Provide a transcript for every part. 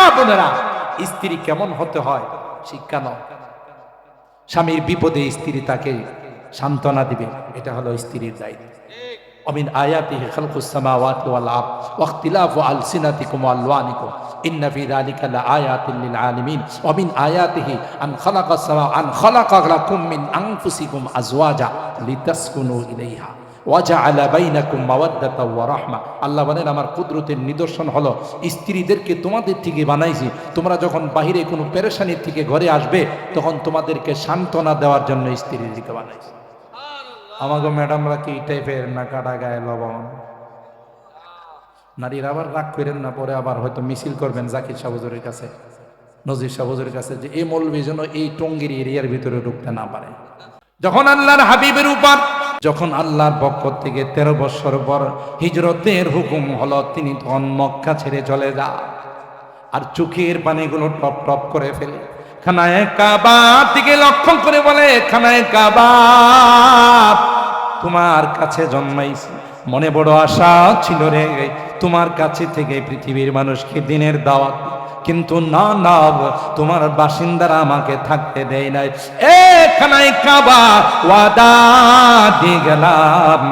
মা বোনেরা, স্ত্রী কেমন হতে হয় শিক্ষা নাও। স্বামীর বিপদে স্ত্রী তাকে সান্ত্বনা দিবে, এটা হলো স্ত্রীর দায়িত্ব। ومن آياته خلق السماوات والأرض واختلاف ألسنتكم وألوانكم إن في ذلك لآيات للعالمين ومن آياته أن خلق لكم من أنفسكم أزواجا لتسكنوا إليها وجعل بينكم مودة ورحمة। আল্লাহ বলেন আমার কুদরতের নিদর্শন হলো স্ত্রীদেরকে তোমাদের থেকে বানাইছি, তোমরা যখন বাহিরে কোনো পেরেশানির থেকে ঘরে আসবে তখন তোমাদেরকে সান্ত্বনা দেওয়ার জন্য স্ত্রীদেরকে বানাইছি। আমাকে ম্যাডামরা কি টাইপের না কাটা গায়ে লবণ? নারীরা আবার রাগ করেন না, পরে আবার হয়তো মিছিল করবেন জাকির শাহ হুজুরের কাছে, নজির শাহ হুজুরের কাছে, যে এই মৌলবী যেন এই টঙ্গির এরিয়ার ভিতরে ঢুকতে না পারে। যখন আল্লাহর হাবিবের উপর, যখন আল্লাহর পক্ষ থেকে 13 বছর পর হিজরতের হুকুম হলো, তিনি তখন মক্কা ছেড়ে চলে যান। আর চোখের পানিগুলো টপ টপ করে ফেলে খানায়ে কাবার দিকে লক্ষ্য করে বলে, খানায়ে কাবা তোমার কাছে জন্মাইছি, মনে বড় আশা ছিল রে তোমার কাছে থেকে পৃথিবীর মানুষকে দিনের দাওয়াত, কিন্তু না না তোমার বাসিন্দারা আমাকে থাকতে দেয় নাই। এ খানায়ে কাবা ওয়াদা দিয়ে গেলাম,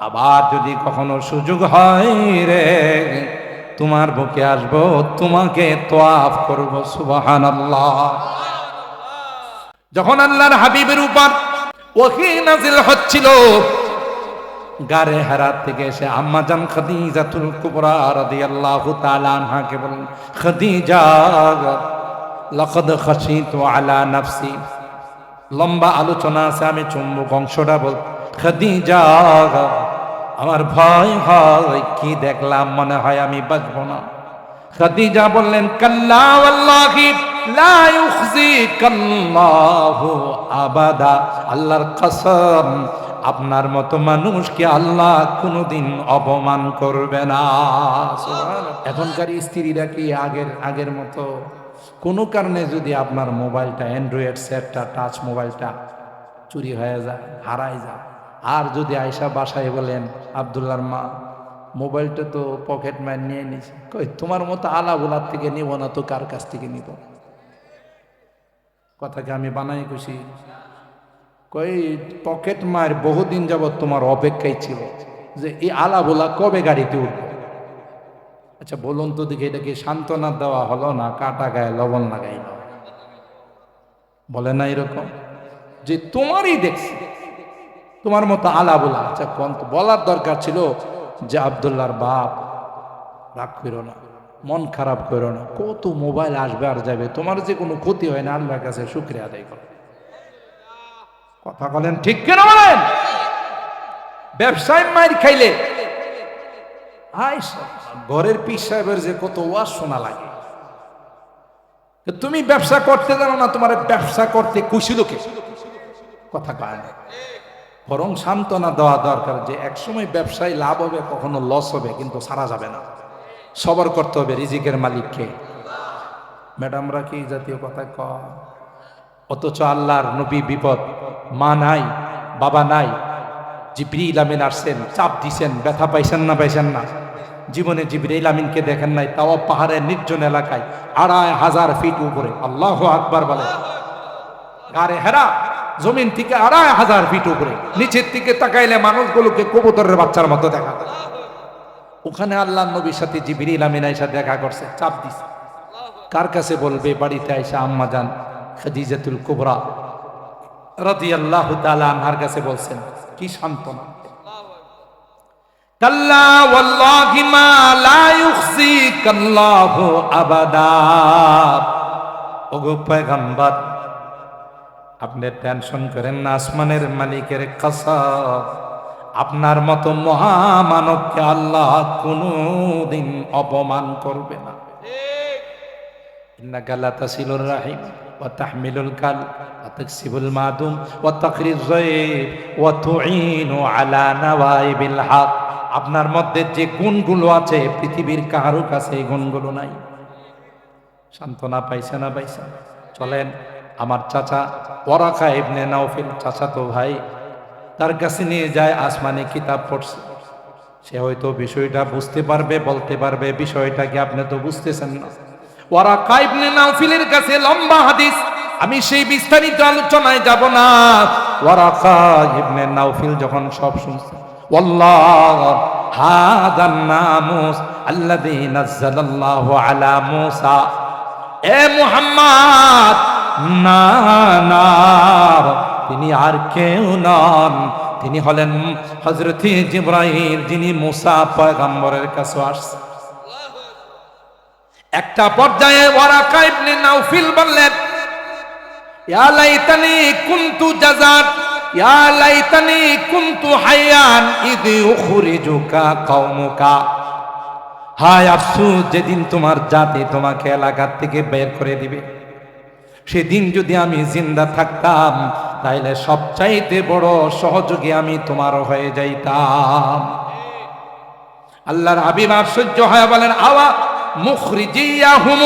আবার যদি কখনো সুযোগ হয় রে তোমার বুকে আসবো, তোমাকে তোয়াফ করব। সুবহানাল্লাহ। যখন আল্লাহর হাবিবের উপর ওহী নাযিল হচ্ছিল, গারে হেরা থেকে এসে আম্মা জান খাদিজাতুল কুবরা রাদিয়াল্লাহু তাআলা আনহাকে বলেন, খাদিজা লাকাদ খাশিতু আলা নাফসি। লম্বা আলোচনা আছে, আমি চুম্বক অংশটা বল। খাদিজা আমার ভয় হয়, কি দেখলাম মনে হয় আমি বাঁচবো না। খাদিজা বললেন, কাল্লা ওয়াল্লাহি লা ইউখজিকাল্লাহু আবাদা, আল্লাহর কসম আপনার মতো মানুষকে আল্লাহ কোনোদিন অপমান করবে না। এখনকার স্ত্রীরা কি আগের মতো? কোনো কারণে যদি আপনার মোবাইলটা, অ্যান্ড্রয়েড সেটটা, টাচ মোবাইলটা চুরি হয়ে যায়, হারায় যায়, আর যদি আয়সা বাসায় বলেন, আব্দুল্লাহর মা মোবাইলটা তো পকেট মার নিয়ে নিছে, কই তোমার মতো আলাগুলার থেকে নিব না তো কার কাছ থেকে নিব? কথাকে আমি বানাই খুশি, কই পকেট মার বহুদিন যাবৎ তোমার অপেক্ষায় ছিল যে এই আলাবোলা কবে গাড়িতে উঠবে। আচ্ছা বলুন তো দেখি, এটা কি সান্ত্বনা দেওয়া হলো না কাটা গায়ে লবণ লাগাইল? বলে না এরকম যে তোমারই দেখছি তোমার মতো আলাবোলা। আচ্ছা কোন বলার দরকার ছিল যে আব্দুল্লাহর বাপ রাগ করো না, মন খারাপ করো না, কত মোবাইল আসবে আর যাবে, তোমার যে কোনো ক্ষতি হয় না, আল্লাহর কাছে শুকরিয়া আদায় করো। কথা বলেন ঠিক কেন বলেন? ব্যবসায় মার খাইলে ঘরের পীর সাহেবের যে কত ওয়াজ শোনা লাগে, তুমি ব্যবসা করতে জানো না, তোমার ব্যবসা করতে কুশিল কে? কথা কয় না। বরং সান্ত্বনা দেওয়া দরকার যে একসময় ব্যবসায় লাভ হবে, কখনো লস হবে, কিন্তু সারা যাবে না। সবর করতে হবে, রিজিকের মালিককে। ম্যাডামরা কি জাতীয় কথা কয়, অথচ আল্লাহর নবী বিপদ, মা নাই, বাবা নাই, জিবরিল আমিন আসছেন, চাপ দিছেন, ব্যথা পাইছেন না পাইছেন না? জীবনে জিবরিল আমিনকে দেখেন নাই, তাও পাহাড়ের নির্জন এলাকায় 2500 ফিট উপরে। আল্লাহু আকবার বলে। গারে হেরা জমিন থেকে 2500 ফিট উপরে, নিচের দিকে তাকাইলে মানুষগুলোকে কবুতরের বাচ্চার মতো দেখা যায়। ওখানে আল্লাহর নবীর সাথে জিবরিল আমিন আয়েশা দেখা করছে, চাপ দিছে। কার কাছে বলবে? বাড়িতে আয়েশা আম্মা জান খাদিজাতুল কুবরা রাদিয়াল্লাহু তাআলা আনহার কাছে বলছেন। কি সান্ত্বনা! কাল্লা ওয়াল্লাহি মা লা ইউখজিকাল্লাহু আবাদা। ওগো পয়গম্বর, আপনি টেনশন করেন না, আসমানের মালিকের কসম আপনার মতো মহামানবকে আল্লাহ কোনদিন অপমান করবে না। ইন্নাকা লাতাসিলুর রাহিম ওয়া তাহমিলুল কাল ওয়া তাকসিবুল মাদুম ওয়া তাকরিজ যায়ব ওয়া তুঈনু আলা নাওয়াইবিল হক। আপনার মধ্যে যে গুণগুলো আছে পৃথিবীর কারো কাছে এই গুণগুলো নাই। সান্ত্বনা পাইছে না পাইছে? চলেন আমার চাচা ওয়ারাকা ইবনে নাওফিল, চাচাতো ভাই, তার কাছে নিয়ে যায়। আসমানি কিতাব পড়ছে, সে হয়তো বিষয়টা বুঝতে পারবে, বলতে পারবে। বিষয়টাকে আপনি তো বুঝতেছেন না, ওয়ারাকা ইবনে নাউফিলের কাছে লম্বা হাদিস, আমি সেই বিস্তারিত আলোচনায় যাব না। ওয়ারাকা ইবনে নাউফিল যখন সব শুনছে, ওয়াল্লাহ হাদান নামুস আল্লাযী নাযালাল্লাহু আলা মূসা, এ মুহাম্মদ, না না, তিনি আর কেউ নন, তিনি হলেন হযরত জিবরাইল, যিনি মুসা পয়গম্বরের কাছে আসছেন। একটা পর্যায়ে ওয়ারাকা ইবনে নাউফিল বললেন, ইয়া লাইতানি কুনতু জাযাত, ইয়া লাইতানি কুনতু হায়ান ইদ ইউখরিজুকা কওমুকা। হায় আফসোস, যেদিন তোমার জাতি তোমাকে এলাকা থেকে বের করে দিবে, সেদিন যদি আমি জিন্দা থাকতাম, তাইলে সবচাইতে বড় সহযোগী আমি তোমার হয়ে যাইতাম। আল্লাহর হাবিব আশ্চর্য হয়ে বলেন, আওয়া মুখরিজিয়াহুম,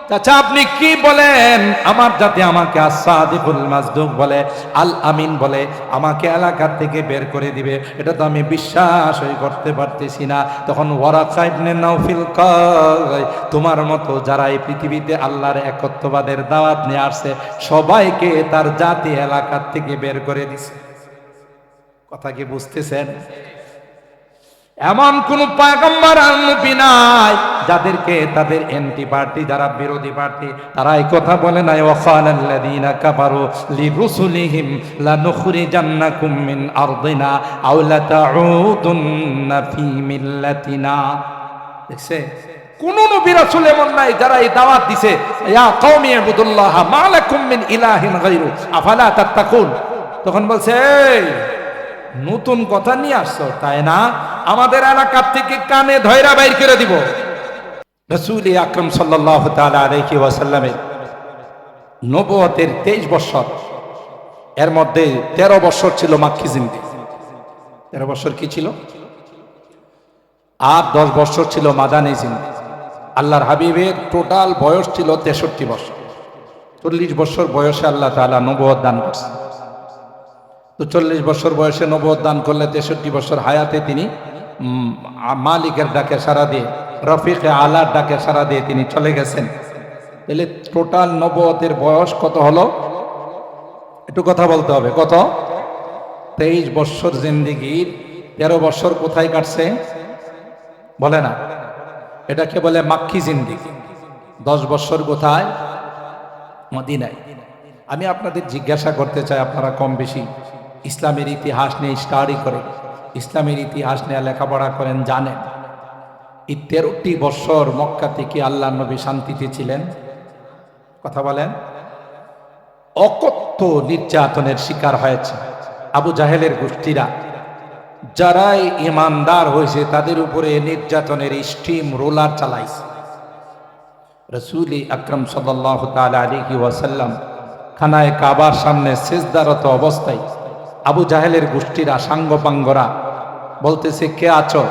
চাচা আপনি কি বলেন? আমার জাতি আমাকে আস-সাদিকুল মাসদুক বলে, আল আমিন বলে, আমাকে এলাকা থেকে বের করে দিবে, এটা তো আমি বিশ্বাসই করতে পারতেছি না। তখন ওয়ারাকা ইবনে নাউফিল কয়, তোমার মতো যারা এই পৃথিবীতে আল্লাহর একত্ববাদের দাওয়াত নিয়ে আসছে, সবাইকে তার জাতি এলাকা থেকে বের করে দিছে। কথা কি বুঝতেছেন? এমন কোন পয়গম্বর আর নবী নাই যাদেরকে তাদের এন্টি পার্টি, যারা বিরোধী পার্টি, তারা এই কথা বলে নাই, ওয়াকালাল্লাযীনা কাফারু লিরুসুলিহিম লানুখরিজান্নাকুম মিন আরদিনা আও লাতাউদুন্না ফী মিল্লাতিনা। দেখছে, কোন নবী রাসূল এমন নাই যারা এই দাওয়াত দিছে, ইয়া কওমি ইবুদুল্লাহ মা লাকুম মিন ইলাহিন গায়রু আফালা তাত্তাকুন। তখন বলছে, নতুন কথা নিয়ে আসছো তাই না, আমাদের এলাকা থেকে কানে ধয়রা বাইর করে দিব। রাসূল আকরাম সাল্লাল্লাহু তাআলা আলাইহি ওয়াসাল্লামের নবুয়তের 23 বছর, এর মধ্যে 13 বছর ছিল মাক্কি জিন্দেগি। 13 বছর কি ছিল? আর 10 বছর ছিল মাদানী জিন্দেগি। আল্লাহর হাবিবের টোটাল বয়স ছিল 63 বছর। 40 বছর বয়সে আল্লাহ তাআলা নবুয়ত দান করেছেন। তো 40 বছর বয়সে নবুয়ত দান করলে 63 বছর হায়াতে তিনি মালিকের ডাকে সাড়া দিয়ে, রফিকে আলার ডাকে সাড়া দিয়ে তিনি চলে গেছেন। তাহলে টোটাল নবুয়তের বয়স কত হলো? একটু কথা বলতে হবে, কত? 23 বছর জিন্দেগির 13 বছর কোথায় কাটছে বলে না, এটাকে বলে মাক্কি জিন্দেগি। 10 বছর কোথায়? মদিনায়। আমি আপনাদের জিজ্ঞাসা করতে চাই, আপনারা কম বেশি ইসলামের ইতিহাস নিয়ে স্টাডি করেন, ইসলামের ইতিহাস নিয়ে লেখাপড়া করেন, জানেন এই 13টি বছর মক্কা থেকে আল্লাহ নবী শান্তিতে ছিলেন? কথা বলেন। অকথ্য নির্যাতনের শিকার হয়েছে আবু জাহেলের গোষ্ঠীরা। যারাই ইমানদার হয়েছে তাদের উপরে নির্যাতনের স্টিম রোলার চালাইছে। রাসূল আকরাম সাল্লাল্লাহু তাআলা আলাইহি ওয়াসাল্লাম খানায়ে কাবার সামনে সিজদারত অবস্থায় আবু জাহেলের গোষ্ঠীরা সাঙ্গপাঙ্গরা বলতেছে, কে আছো?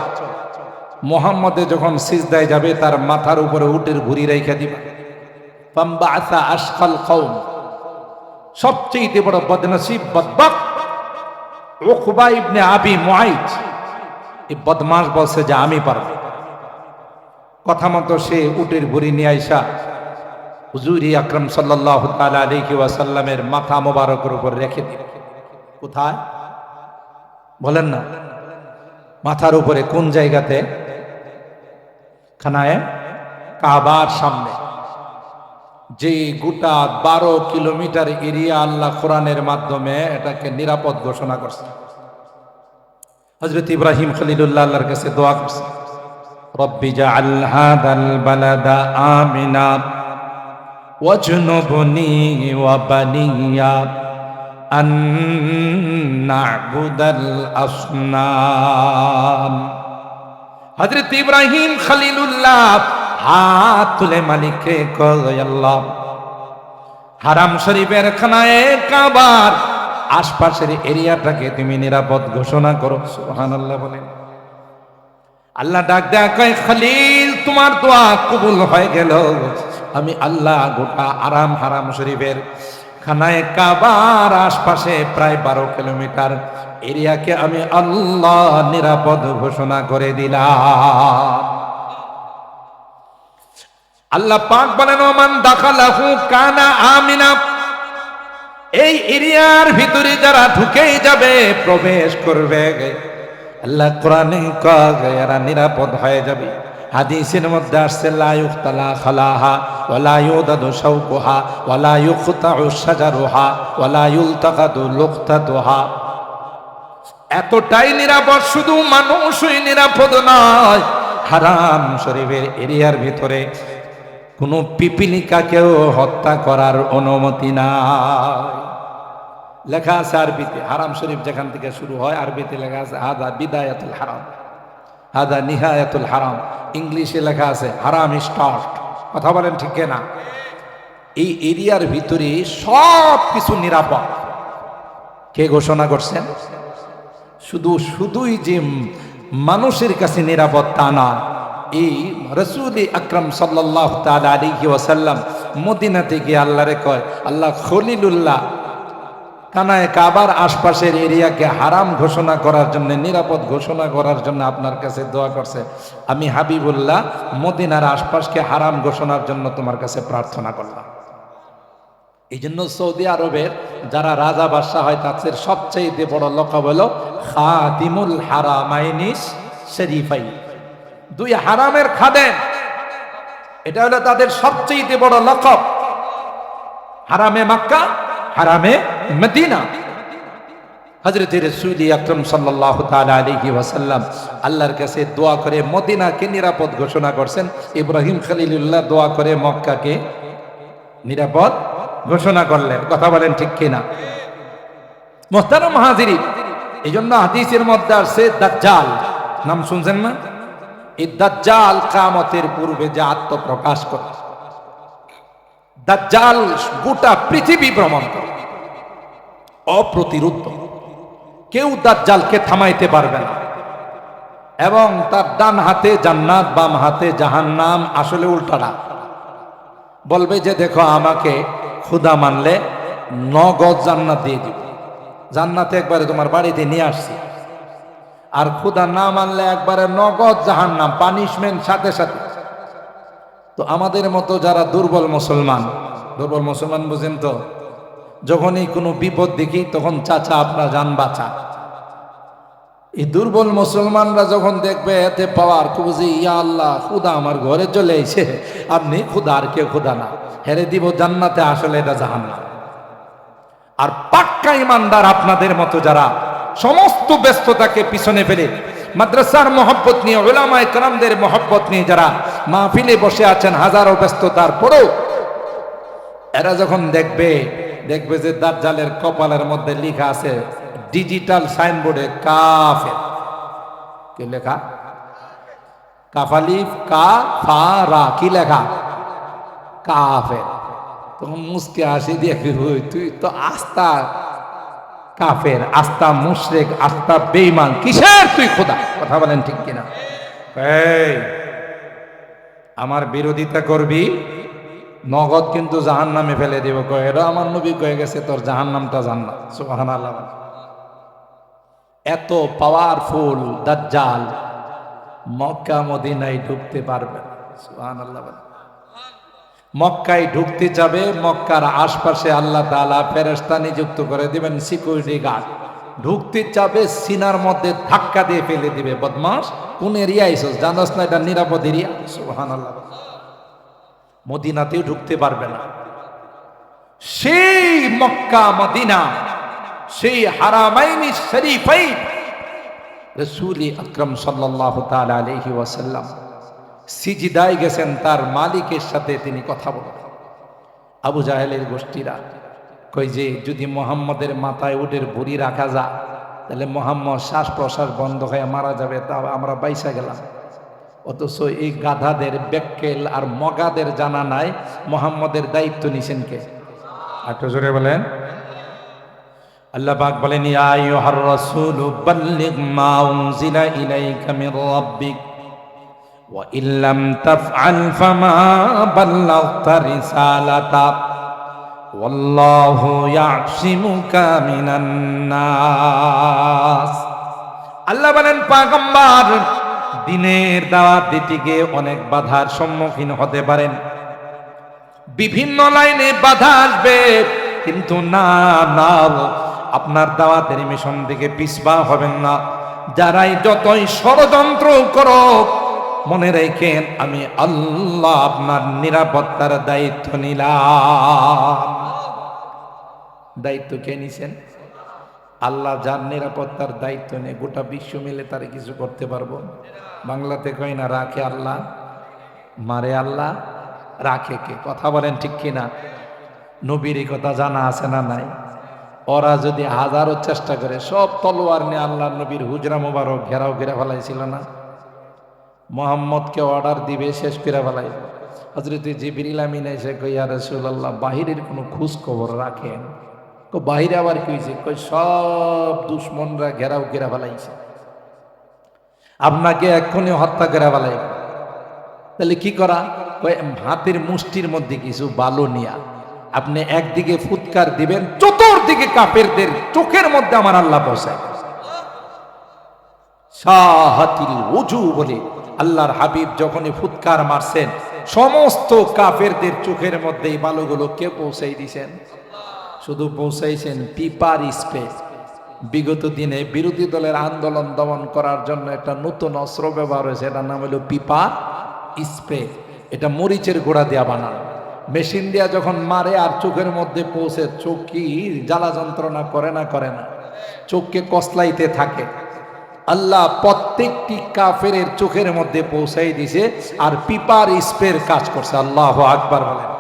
মুহাম্মদে যখন সিজদায় যাবে তার মাথার উপরে উটের ভুঁড়ি রেখে দিবা। ফামবাআসা আশকাল কওম, সবচেয়ে বড় বদনসিব বদবক্ত উকবা ইবনে আবি মুআইত, এই বদমাশ বলছে যে আমি পারবো। কথা মতো সে উটের ভুঁড়ি নিয়ে আইসা হুজুর আকরাম সাল্লাল্লাহু তাআলা আলাইহি ওয়াসাল্লামের মাথা মোবারকের উপর রেখে দিল। কোথায় বলেন না? মাথার উপরে। কোন জায়গাতে? খানায়ে কাবার সামনে, যে গোটা 12 কিলোমিটার এরিয়া আল্লাহ কোরআনের মাধ্যমে এটাকে নিরাপদ ঘোষণা করছে। হযরত ইব্রাহিম খলিলুল্লাহ আল্লাহর কাছে দোয়া করছে, রব্বি জাআল হাদাল বালাদা আমিনা ওয়াজনুবনি ওয়া বানিয়া আন না'বুদাল আসনাম। হযরত ইব্রাহিম খলিলুল্লাহ হাত তুলে মালিককে কয়, আল্লাহ হারাম শরীফের খানায়ে কাবার আশপাশের এরিয়াটাকে তুমি নিরাপদ ঘোষণা করো। সুবহানাল্লাহ বলেন। আল্লাহ ডাক দেয়া কয়, খলিল তোমার দোয়া কবুল হয়ে গেল। আমি আল্লাহ গোটা হারাম শরীফের খানায়ে কাবার আশপাশে প্রায় 12 কিলোমিটার এরিয়াকে আমি আল্লাহ নিরাপদ ঘোষণা করে দিলাম। আল্লাহ পাক বলেন ওমান দাখালাহু কানা আমিনা, এই এরিয়ার ভিতরে যারা ঢুকেই যাবে, প্রবেশ করবে, আল্লাহ কোরআনে কয় এরা নিরাপদ হয়ে যাবে। হাদিসের মধ্যে আসছে লা ইউখতালা খালাহা ওয়ালা ইউদাদু শাওকুহা ওয়ালা ইউখতাউ শাজারুহা ওয়ালা ইউলতাকাদু লুকতাতুহা। এতটাই নিরাপদ, শুধু মানুষই নিরাপদ নয়, হারাম শরীফের এরিয়ার ভিতরে কোনো পিপিলিকাকেও হত্যা করার অনুমতি নাই। লেখা আছে আরবিতে, হারাম শরীফ যেখান থেকে শুরু হয় আরবিতে লেখা আছে হাদা বিদায়াতুল হারাম, হাদা নিহায়াতুল হারাম। ইংলিশে লেখা আছে হারাম স্টার্ট। কথা বলেন ঠিক না? এই এরিয়ার ভিতরে সব কিছু নিরাপদ। কে ঘোষণা করছেন? শুধুই যে মানুষের কাছে নিরাপদ তা না, এই রাসূল আকরাম সাল্লাল্লাহু তাআলা আলাইহি ওয়াসাল্লাম মদিনাতে গিয়ে আল্লাহরে কয়, আল্লাহ খলিলুল্লাহ কানায় কাবার আশপাশের এরিয়াকে হারাম ঘোষণা করার জন্য, নিরাপদ ঘোষণা করার জন্য আপনার কাছে দোয়া করছে। আমি হাবিবুল্লাহ মদিনার আশপাশকে হারাম ঘোষণার জন্য তোমার কাছে প্রার্থনা করলাম। এই জন্য সৌদি আরবের যারা রাজা বাদশাহ হয় তাদের সবচেয়ে বড় লকব হলো খাদিমুল হারামাইনিস শরীফাই, দুই হারামের খাদেম। এটা হলো তাদের সবচেয়ে বড় লকব। হারামে মক্কা, হারামে মদিনা। হযরত রাসূল আকরাম সাল্লাল্লাহু তাআলা আলাইহি ওয়াসাল্লাম আল্লাহর কাছে দোয়া করে মদিনাকে নিরাপদ ঘোষণা করছেন। ইব্রাহিম খলিলুল্লাহ দোয়া করে মক্কাকে নিরাপদ ঘোষণা করলেন। কথা বলেন ঠিক কিনা? মুহতারাম হাজিরিন, এই জন্য হাদিসের মধ্যে আসছে দাজ্জাল, নাম শুনছেন না? এই দাজ্জাল কিয়ামতের পূর্বে যে আত্মপ্রকাশ করে, দাজ্জাল গোটা পৃথিবী ভ্রমণ করে, অপ্রতিরোধ্য। কেউ দাজ্জালকে থামাইতে পারবে না। এবং তার ডান হাতে জান্নাত, বাম হাতে জাহান্নাম। আসলে উল্টাটা বলবে যে দেখো, আমাকে খুদা মানলে 9 গজ জান্নাত দিয়ে দিব, জান্নাতে একবারে তোমার বাড়িতে নিয়ে আসছি। আর খুদা না মানলে একবারে 9 গজ জাহান্নাম, পানিশমেন্ট সাথে সাথে। তো আমাদের মতো যারা দুর্বল মুসলমান বুঝেন তো, যখনই কোনো বিপদ দেখি তখন চাচা আপনার জান বাঁচা। এই দুর্বল মুসলমানরা যখন দেখবে এতে পাওয়ার, বুঝি ইয়া আল্লাহ খুদা আমার ঘরে চলে এসে, আপনি খুদা আর কেউ খুদা না, হেরে দিব জান্নাতে, আসলে এটা জাহান্নাম। আর পাক্কা ইমানদার আপনাদের মতো যারা সমস্ত ব্যস্ততাকে পিছনে ফেলে মাদ্রাসার মহব্বত নিয়ে, উলামায়ে কেরামদের মহব্বত নিয়ে যারা মাহফিলে বসে আছেন হাজারো ব্যস্ততার পরেও, এরা যখন দেখবে যে দাজ্জালের কপালের মধ্যে লেখা আছে ডিজিটাল সাইনবোর্ডে কাফের। কি লেখা? কাফালিফ কাফারা। কি লেখা? কাফের। তখন মুসকে আসি দেখবি, তুই তো আস্তা কাফের, আস্তা মুশরিক, আস্তা বেঈমান, কিসের তুই খোদা? কথা বলেন ঠিক কিনা? এই আমার বিরোধিতা করবি, নগদ কিন্তু জাহান্নামে ফেলে দিব। কয় এটা আমার নবী কয়ে গেছে, তোর জাহান্নামটা জান্নাত। সুবহানাল্লাহ। এত পাওয়ারফুল দাজ্জাল মক্কা মদিনায় ঢুকতে পারবে না। সুবহানাল্লাহ। মক্কায় ঢুকতে যাবে, মক্কার আশপাশে আল্লাহ তাআলা ফেরেশতা নিযুক্ত করে দিবেন, সিকিউরিটি গার্ড। ঢুকতে যাবে, সিনার মধ্যে ধাক্কা দিয়ে ফেলে দিবে, বদমাস কোন এরিয়া আইছস, জানাস না এটা নিরাপদ এরিয়া? সুবহানাল্লাহ। মদিনাতেও ঢুকতে পারবে না। সেই মক্কা মদিনা, সেই হারামাইনি শরীফাইন রাসূল আকরাম সাল্লাল্লাহু তাআলা আলাইহি ওয়াসাল্লাম সিজদায় গেছেন, তার মালিকের সাথে তিনি কথা বলেন। আবু জাহেলের গোষ্ঠীরা কই যে যদি মুহাম্মদের মাথায় উটের ভুঁড়ি রাখা যায় তাহলে মুহাম্মদ শ্বাস প্রশ্বাস বন্ধ হয়ে মারা যাবে, তা আমরা বাইসা গেলাম। অথচ এই গাধাদের, বেক্কেল আর মগাদের জানা নাই মুহাম্মদের দায়িত্ব নিছেন কে? একটু জোরে বলেন। আল্লাহ পাক বলেন, ইয়া আইয়ুহার রাসূলু বাল্লিগ মা উনজিলা ইলাইকা মির রাব্বিক ওয়া ইল্লাম তাফআল ফামা বাল্লাগতা রিসালাতা ওয়াল্লাহু ইয়াসিমুকা মিনান নাস। আল্লাহ বলেন, পয়গম্বর দিনের দাওয়াত দিতে গিয়ে অনেক বাধার সম্মুখীন হতে পারেন, বিভিন্ন লাইনে বাধা আসবে, কিন্তু না না, আপনার দাওয়াতের মিশন থেকে পিছপা হবেন না। যারাই যতই ষড়যন্ত্র করো, মনে রেখেন আমি আল্লাহ আপনার নিরাপত্তার দায়িত্ব নিলাম। দায়িত্ব কে নিছেন? আল্লাহ। যার নিরাপত্তার দায়িত্ব নিয়ে গোটা বিশ্ব মিলে তারে কিছু করতে পারবো? বাংলাতে কয় না, রাখে আল্লাহ মারে আল্লাহ, রাখে কে? কথা বলেন ঠিক কিনা? নবীর কথা জানা আছে না নাই? ওরা যদি হাজারো চেষ্টা করে, সব তলোয়ার নিয়ে আল্লাহ নবীর হুজরা মোবারক ঘেরাও ঘিরে ফেলাইছিল না? মোহাম্মদকে অর্ডার দিবে, শেষ করে ফেলাই। হযরত জিবরিল আমিন এসে কই, ইয়া রাসূলুল্লাহ, বাহিরের কোনো খোঁজ খবর রাখেন? বাহিরে আবার কি হয়েছে? কই সব দুশ্মনরা ঘেরাও ঘিরে ফেলাইছে, আপনাকে এক্ষুনি হত্যা করে ফেলাইবে। তাহলে কি করা? হাতের মুষ্টির মধ্যে কিছু বালু নিয়া আপনি একদিকে ফুৎকার দিবেন, চতুর্দিকে কাফেরদের চোখের মধ্যে আমার আল্লাহ পৌঁছায়। সাহাতিল ওযু বলে আল্লাহর হাবিব যখনই ফুৎকার মারছেন, সমস্ত কাফেরদের চোখের মধ্যে এই বালুগুলো কে পৌঁছাই দিয়েছেন? শুধু পৌঁছাইছেন পিপার স্প্রে। বিগত দিনে বিরোধী দলের আন্দোলন দমন করার জন্য একটা নতুন অস্ত্র ব্যবহার হয়েছে, এটার নাম হলো পিপার স্প্রে। এটা মরিচের গোড়া দিয়া বানানো, মেশিন দিয়া যখন মারে আর চোখের মধ্যে পৌঁছে, চোখ কি জ্বালা যন্ত্রণা করে না? করে না? চোখকে কসলাইতে থাকে। আল্লাহ প্রত্যেকটি কাফেরের চোখের মধ্যে পৌঁছাই দিছে, আর পিপার স্প্রের কাজ করছে। আল্লাহু আকবার বলেন।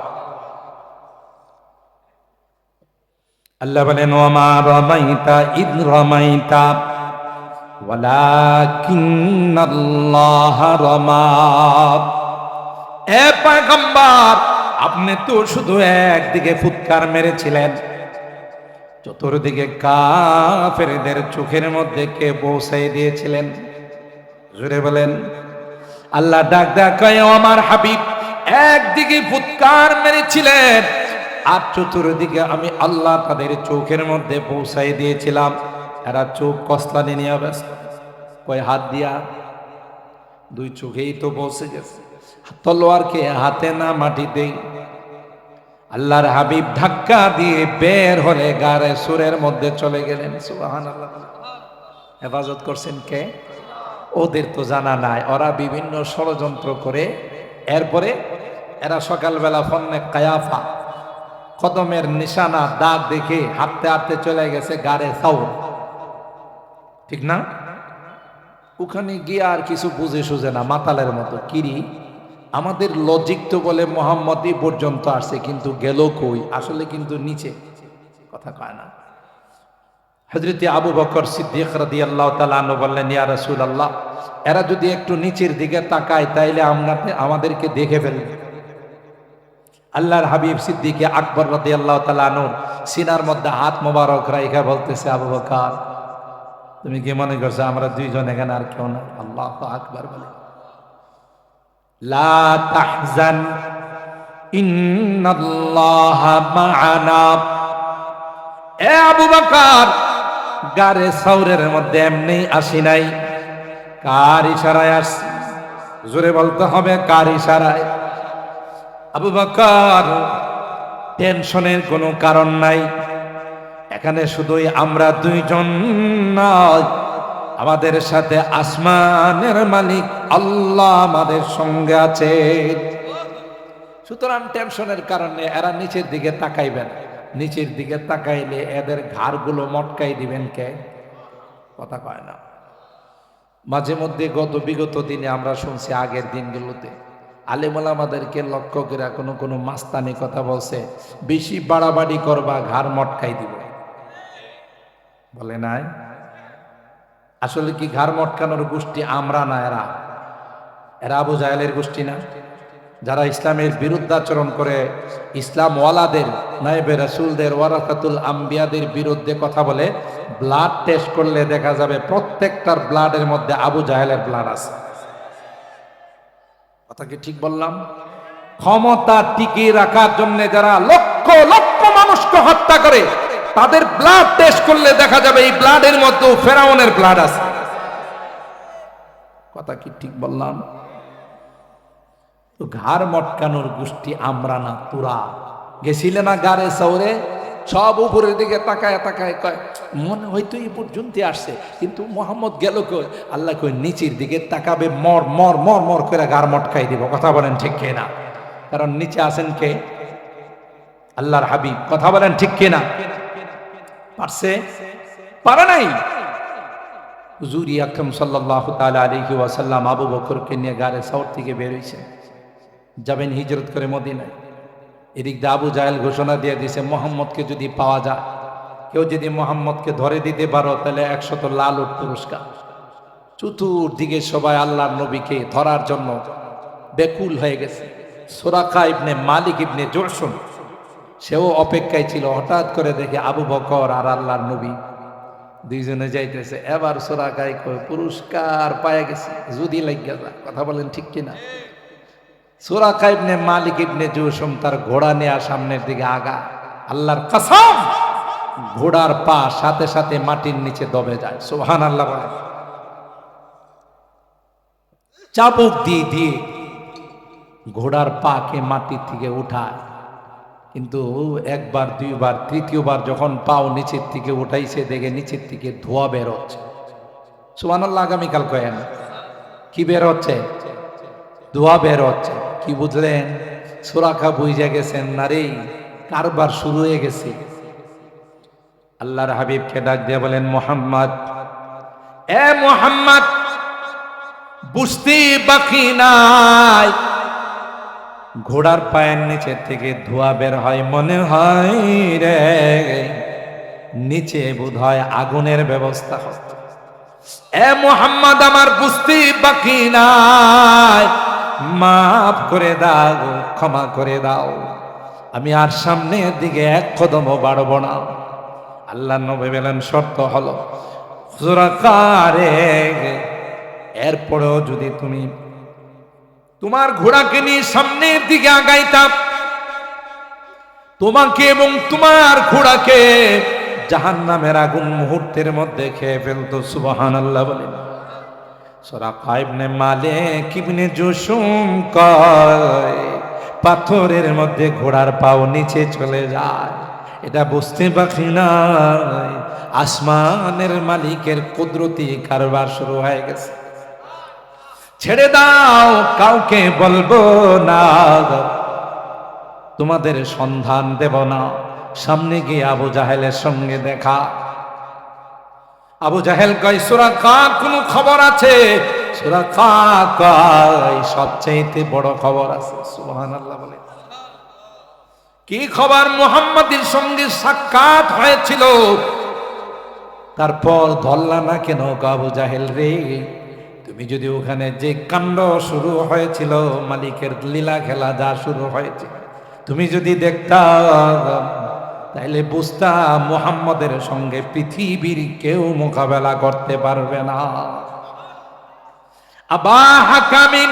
আল্লাহ বলেন, ওয়ামা রামাইতা ইদ রামাইতা ওয়ালাকিন্নাল্লাহ রামা। এ পয়গম্বর, আপনি তো শুধু একদিকে ফুৎকার মেরেছিলেন, চতুর্দিকে কাফেরদের চোখের মধ্যে কে পৌঁছাই দিয়েছিলেন? জোরে বলেন। আল্লাহ ডাক ডাক কয়, আমার হাবিব একদিকে ফুৎকার মেরেছিলেন, আর চতুর্দিকে আমি আল্লাহ তাদের চোখের মধ্যে পৌঁছাই দিয়েছিলাম। এরা চোখ কসলানি নিয়ে ব্যস্ত, কয় হাত দিয়া, দুই চোখেই তো পৌঁছে গেছে। তলোয়ারকে হাতে না মাটিতেই আল্লাহর হাবিব ধাক্কা দিয়ে বের হলে গারে সুরের মধ্যে চলে গেলেন। সুবহানাল্লাহ। হেফাজত করছেন কে? ওদের তো জানা নাই, ওরা বিভিন্ন ষড়যন্ত্র করে। এরপরে এরা সকালবেলা ফন্নে কায়াফা কদমের নিশানা দাগ দেখে হাঁটতে হাঁটতে চলে গেছে গারে সাউর, ঠিক না? ওখানে গিয়ে আর কিছু বুঝে সুঝে না, মাতালের মতো। কিরি, আমাদের লজিক তো বলে মোহাম্মদই পর্যন্ত আসছে, কিন্তু গেল কই? আসলে কিন্তু নিচে, কথা কয় না। হযরত আবু বকর সিদ্দিক রাদিয়াল্লাহু তাআলা আনহু বললেন, ইয়া রাসূলুল্লাহ, এরা যদি একটু নিচের দিকে তাকায় তাইলে আমাদেরকে দেখে ফেলবে। আল্লাহর হাবিব সিদ্দিক আকবর রাদিয়াল্লাহু তাআলা আনহুর সিনার মধ্যে হাত মোবারক রাইখা বলতেছে, আবু বকর, তুমি কি মনে করছো আমরা দুইজন এখানে, আর কেউ না? আল্লাহু আকবার বলে। লা তাহজান ইন্নাল্লাহা মা'ানা। এ আবু বকর, গারে সাউরের মধ্যে এমনি আসি নাই, কার ইশারায় আসছি? জোরে বলতে হবে, কার ইশারায়? আবু বকর, টেনশনের কোনো কারণ নাই, এখানে শুধুই আমরা দুইজন নয়, আমাদের সাথে আসমানের মালিক আল্লাহ আমাদের সঙ্গে আছে। সুতরাং টেনশনের কারণে এরা নিচের দিকে তাকাইবেন। নিচের দিকে তাকাইলে এদের ঘাড়গুলো মটকাই দিবেন কে? কথা কয় না। মাঝে মধ্যে বিগত দিনে আমরা শুনছি, আগের দিনগুলোতে আলেম ওলামাদেরকে লক্ষ্য করে কোনো মাস্তানি কথা বলছে, বেশি বাড়াবাড়ি করবা ঘাড় মটকাই দিব, বলে নাই? আসলে কি ঘাড় মটকানোর গোষ্ঠী আমরা না, এরা আবু জাহেলের গোষ্ঠী না? যারা ইসলামের বিরুদ্ধাচরণ করে, ইসলাম ওয়ালাদের, নায়েবে রাসূলদের, ওয়ারাসাতুল আম্বিয়াদের বিরুদ্ধে কথা বলে, ব্লাড টেস্ট করলে দেখা যাবে প্রত্যেকটার ব্লাডের মধ্যে আবু জাহেলের ব্লাড আছে। কথা কি ঠিক বললাম? ক্ষমতা টিকিয়ে রাখার জন্য যারা লক্ষ লক্ষ মানুষকে হত্যা করে, তাদের ব্লাড টেস্ট করলে দেখা যাবে এই ব্লাডের মধ্যে ফেরাউনের ব্লাড আছে। কথা কি ঠিক বললাম? তো ঘাড় মটকানোর গোষ্ঠী আমরা না, তোরা গেছিলে না গাড়ে সৌরে, সব উপরের দিকে তাকায় তাকায় কয় মনে হয়তো এই পর্যন্ত আসছে, কিন্তু মোহাম্মদ গেল কই? আল্লাহ কই নিচের দিকে তাকাবে, মর মর মর মর করে ঘাড় মটকাই দিব। কথা বলেন ঠিক কিনা? কারণ নিচে আছেন কে? আল্লাহর হাবিব। কথা বলেন ঠিক কিনা? পারছে? পারে নাই। হুজুর আকরাম সাল্লাল্লাহু তাআলা আলাইহি ওয়াসাল্লাম আবু বকরকে নিয়ে গাড়ে সাউর থেকে বের হইছেন, যাবেন হিজরত করে মদিনায়। এদিক দিয়ে আবু জাহেল ঘোষণা দিয়ে দিয়েছে, মোহাম্মদকে যদি পাওয়া যায়, কেউ যদি মোহাম্মদকে ধরে দিতে পারো তাহলে 100 লাল উট পুরস্কার। চতুর্দিকে সবাই আল্লাহর নবীকে ধরার জন্য বেকুল হয়ে গেছে। সুরাকা ইবনে মালিক ইবনে জুরশুম সেও অপেক্ষায় ছিল। হঠাৎ করে দেখে আবু বকর আর আল্লাহর নবী দুইজনে যাইতেছে। এবার সুরাকাই কয় পুরস্কার পায়ে গেছে, যদি লাগিয়া যা। কথা বলেন ঠিক কিনা? সুরাকা ইবনে মালিক ইবনে জুরশুম তার ঘোড়া নেয়া সামনের দিকে আগা। আল্লাহর কসম, ঘোড়ার পা সাথে সাথে মাটির নিচে দবে যায়। সুবহানাল্লাহ বলেন। চাবুক দিয়ে দিয়ে ঘোড়ার পাকে মাটির থেকে উঠায়, কিন্তু একবার দুইবার তৃতীয়বার যখন পাও নিচের থেকে উঠাইছে, দেখে নিচের থেকে ধোঁয়া বের হচ্ছে। সুবহানাল্লাহ। আগামীকাল কয়েন কি বের হচ্ছে? ধোঁয়া বের হচ্ছে। কি বুঝলেন? সুরাকা বুঝে গেছেন না রে, কারবার শুরু হয়ে গেছে। আল্লাহর হাবিবকে ডাক দিয়ে বলেন, মোহাম্মদ, এ মোহাম্মদ, বুঝতে বাকি নাই, ঘোড়ার পায়ের নিচে থেকে ধোঁয়া বের হয়, মনে হয় রে নিচে বোধহয় আগুনের ব্যবস্থা হচ্ছে। এ মোহাম্মদ, আমার বুঝতে বাকি নাই, মাফ করে দাও, ক্ষমা করে দাও, আমি আর সামনের দিকে এক কদমও বাড়ব না। আল্লাহ নবী বলেন, শর্ত হলো এরপরেও যদি তুমি তোমার ঘোড়াকে নিয়ে সামনের দিকে আগাইতাম, তোমাকে এবং তোমার ঘোড়াকে জাহান্নামের আগুন মুহূর্তের মধ্যে খেয়ে ফেলতো। সুবহানাল্লাহ বলেন। সুরাকা ইবনে মালিক ইবনে জুরশুম কয়, পাথরের মধ্যে ঘোড়ার পাও নিচে চলে যায়, এটা বুঝতে বাকি নাই, আসমানের মালিকের কুদরতি কারবার শুরু হয়ে গেছে। ছেড়ে দাও, কাউকে বলবো না, তোমাদের সন্ধান দেব না। সামনে গিয়ে আবু জাহেলের সঙ্গে দেখা। আবু জাহেল কয়, সুরাকা কোনো খবর আছে? সুরাকা কয়, সবচেয়ে বড় খবর আছে। সুবহানাল্লাহ বলে। কি খবর? মুহাম্মাদের সঙ্গে সাক্ষাৎ হয়েছিল। তারপর ধরলা না কেন আবু জাহেল রে? তুমি যদি ওখানে যে কাণ্ড শুরু হয়েছিল, মালিকের লীলা খেলা যা শুরু হয়েছিল, তুমি যদি দেখতা তাইলে বুঝতাম মুহাম্মদের সঙ্গে পৃথিবীর কেউ মোকাবেলা করতে পারবে না। আবা হাকামিন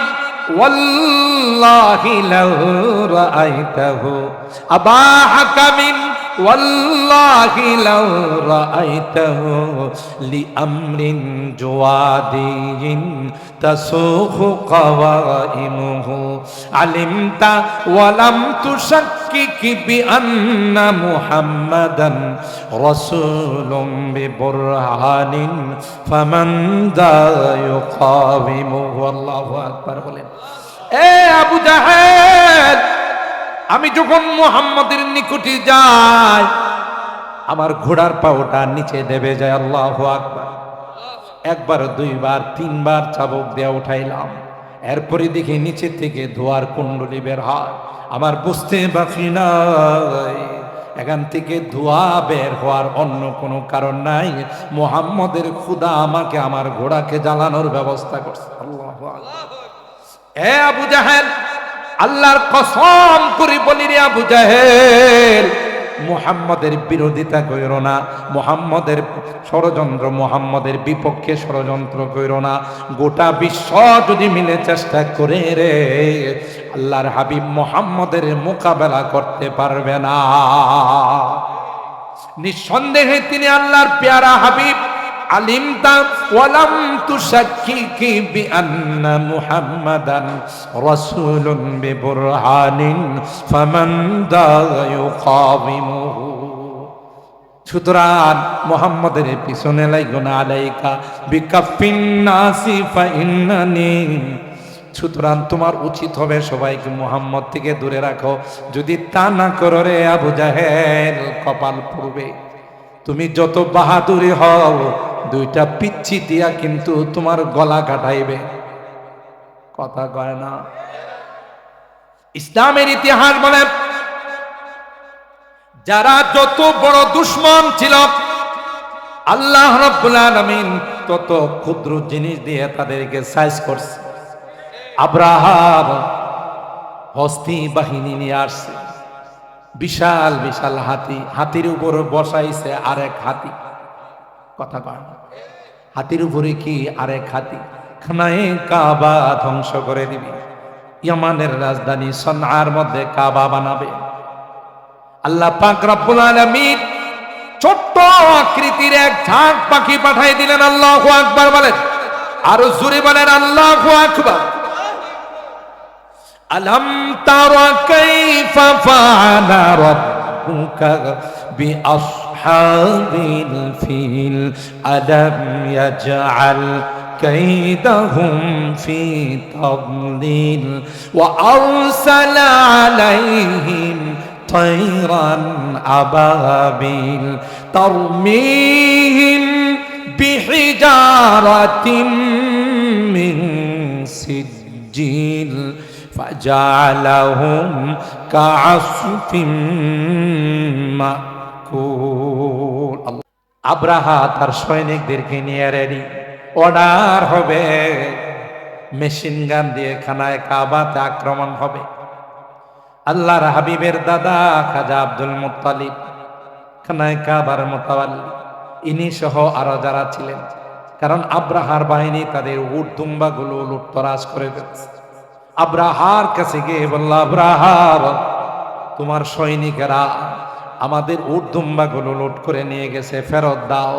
ওয়াল্লাহি লাউ রাআইতাহু, আবা হাকামিন ওয়াল্লাহি লাউ রাআইতাহু লিআমরিন জওয়াদিন তাসুখু কাওয়াইমুহু আলিমতা ওয়া লাম তুশাক্কিক বিআন্না মুহাম্মাদান রাসূলুম বিবুরহানিন ফামান দা ইউকাবিমুহু। আল্লাহু আকবার বলেন। এ আবু জাহেল, আমি যখন মুহাম্মাদের নিকটে যাই, আমার ঘোড়ার পাওটা নিচে দেবে যায়। আল্লাহু আকবার। একবার দুইবার তিনবার চাবুক দিয়ে উঠাইলাম, এরপরে দেখি নিচে থেকে ধোয়ার কুণ্ডলী বের হয়। আমার বুঝতে বাকি নাই, এখান থেকে ধোয়া বের হওয়ার অন্য কোনো কারণ নাই, মুহাম্মদের খোদা আমাকে আমার ঘোড়াকে জ্বালানোর ব্যবস্থা করছে। আল্লাহু আকবার। এ আবু জাহেল, আল্লাহর কসম করে বলি রে আবু জাহেল, মুহাম্মদের বিরোধিতা কইরো না, মুহাম্মদের ষড়যন্ত্র, মুহাম্মদের বিপক্ষে ষড়যন্ত্র কইরো না। গোটা বিশ্ব যদি মিলে চেষ্টা করে রে, আল্লাহর হাবিব মুহাম্মদের মোকাবেলা করতে পারবে না। নিঃসন্দেহে তিনি আল্লাহর পেয়ারা হাবিব। আলিমতা ওয়ালাম তুশাক্কিকি বিআন্না মুহাম্মাদান রাসূলুন বিবুরহানিন ফামান দা ইউকাবিমুহু। সুতরাং মুহাম্মাদের পিছনে লাইগো না আলাইকা বিকাফিন নাসি ফাইন্নানি। সুতরাং তোমার উচিত হবে সবাইকে মুহাম্মদ থেকে দূরে রাখো। যদি তা না করো রে আবু জাহেল, কপাল পুড়বে। তুমি যত বাহাদুরি হও, দুইটা পিচ্ছি দিয়া কিন্তু তোমার গলা কাটাইবে। কথা কয় না? ইসলামের ইতিহাস বলে যারা যত বড় দুশ্মন ছিল, আল্লাহ রাব্বুল আলামিন তত ক্ষুদ্র জিনিস দিয়ে তাদেরকে সাইজ করছে। আব্রাহার হস্তি বাহিনী নিয়ে আসছে, বিশাল বিশাল হাতি, হাতির উপর বসাইছে আরেক হাতি। কথা কয় না? হাতির উপরে কি আরেক হাতি? খানায়ে কাবা ধ্বংস করে দিবি। ইয়ামানের রাজধানী সনআর মধ্যে কাবা বানাবে। আল্লাহ পাক রব্বুল আলামিন ছোট্ট আকৃতির এক ঝাঁক পাখি পাঠিয়ে দিলেন। আল্লাহু আকবার বলেন, আর জোরে বলেন আল্লাহু আকবার। আলম তারা কাইফা ফাআলা রাব্বুকা বিআসহাবিল ফিল আলাম ইয়াজআল কাইদাহুম ফি তাদলিল ওয়া আরসালা আলাইহিম طيرا أبابيل ترميهم بحجارة من سجيل فجعلهم كعصف مأكول। আব্রাহা তার সৈনিকদেরকে নিয়ে রেডি, অর্ডার হবে মেশিন গান দিয়ে খানায় কাবাতে আক্রমণ হবে। আল্লাহর হাবিবের দাদা খাজা আব্দুল মুত্তালিব খানায় কাবার মুতাওয়াল্লি, ইনি সহ আরো যারা ছিলেন। কারণ আব্রাহার বাহিনী তাদের উট দুম্বাগুলো লুটতরাজ করে ফেলছে। আব্রাহার কাছে গিয়ে বলল, আব্রাহা তোমার সৈনিকেরা আমাদের উট দুম্বাগুলো লুট করে নিয়ে গেছে, ফেরত দাও।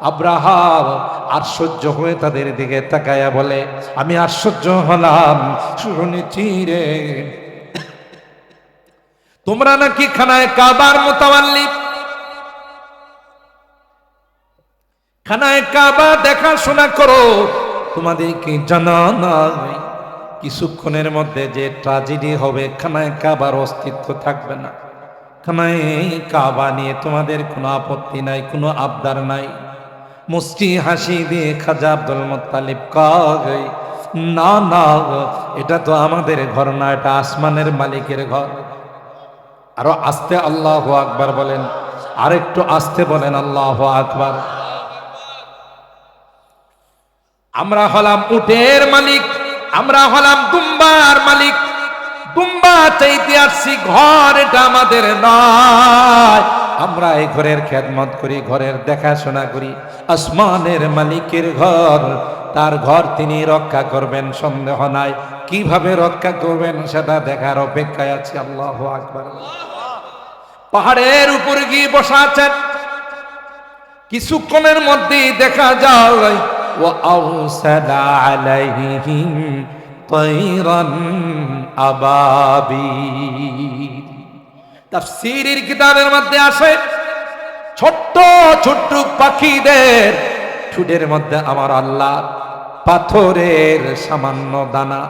আব্রাহা আশ্চর্য হয়ে তাদের দিকে তাকায়া বলে, আমি আশ্চর্য হলাম, শুনেছি রে তোমরা নাকি খানায় কাবার মুতাওয়াল্লি, খানায় কাবা দেখাশোনা করো, তোমাদেরকে জানা নাই কিছুক্ষণের মধ্যে যে ট্র্যাজেডি হবে, খানায় কাবার অস্তিত্ব থাকবে না। খানায় কাবা নিয়ে তোমাদের কোনো আপত্তি নাই, কোনো আবদার নাই। মুস্কি হাসি দিয়ে খাজা আব্দুল মুত্তালিব কয়, না না, এটা তো আমাদের ঘর না, এটা আসমানের মালিকের ঘর। আরো আস্তে আল্লাহু আকবার বলেন, আরেকটু আস্তে বলেন আল্লাহু আকবার। আমরা হলাম উটের মালিক, আমরা হলাম দুম্বার মালিক। দুম্বা চাইতে আসছি ঘর, এটা আমাদের নয়। আমরা এই ঘরের খেদমত করি, ঘরের দেখাশোনা করি। আসমানের মালিকের ঘর, তার ঘর তিনি রক্ষা করবেন, সন্দেহ নাই। কিভাবে রক্ষা করবেন সেটা দেখার অপেক্ষায় আছি। আল্লাহু আকবার। পাহাড়ের উপর গিয়ে বসা আছেন, কিছুক্ষণের মধ্যেই দেখা যায় ওয়া আরসালা আলাইহিম তায়রান আবাবিল। তাফসীরের কিতাবের মধ্যে আসে ছোট্ট ছোট্ট পাখিদের ঠোঁটের মধ্যে আমার আল্লাহ পাথরের সামান্য দানা,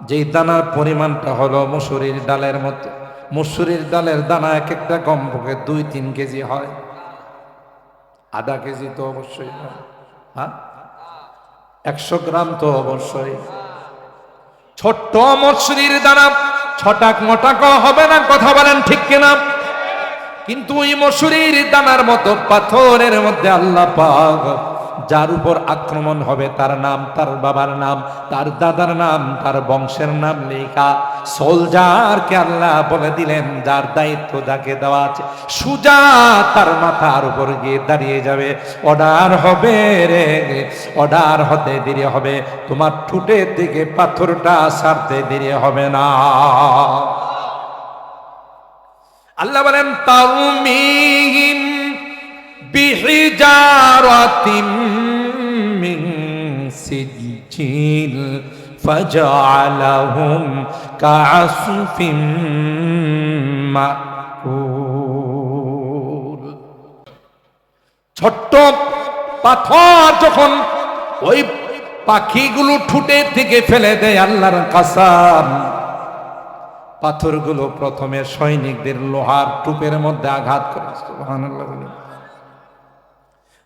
যেই দানার পরিমাণটা হলো মসুরির ডালের মতো। মসুরির ডালের দানা এক একটা কমপক্ষে 2-3 কেজি হয়, আধা কেজি তো অবশ্যই হয়, হ্যাঁ 100 গ্রাম তো অবশ্যই। ছোট্ট মসুরির দানা ছটাক মটাক হবে না, কথা বলেন ঠিক কিনা? কিন্তু ওই মসুরির দানার মতো পাথরের মধ্যে আল্লাহ পাক যার উপর আক্রমণ হবে তার নাম, তার বাবার নাম, তার দাদার নাম, তার বংশের নাম লেখা। সোলজারকে আল্লাহ বলে দিলেন যার দায়িত্ব যাকে দেওয়া আছে, সুজা তার মাথার উপর গিয়ে দাঁড়িয়ে যাবে। অর্ডার হবে রে, অর্ডার হতে দেরি হবে, তোমার ঠোঁটের দিকে পাথরটা সারতে দেরি হবে না। আল্লাহ বলেন তারমিহিম বিহিজারাতিম চিল ফাজআলাহুম কাআসফিম মাকুল। ছোট্ট পাথর যখন ওই পাখিগুলো ঠুটে থেকে ফেলে দেয়, আল্লাহর কসম পাথরগুলো প্রথমে সৈনিকদের লোহার টুপের মধ্যে আঘাত করে, সুবহানাল্লাহ বলে,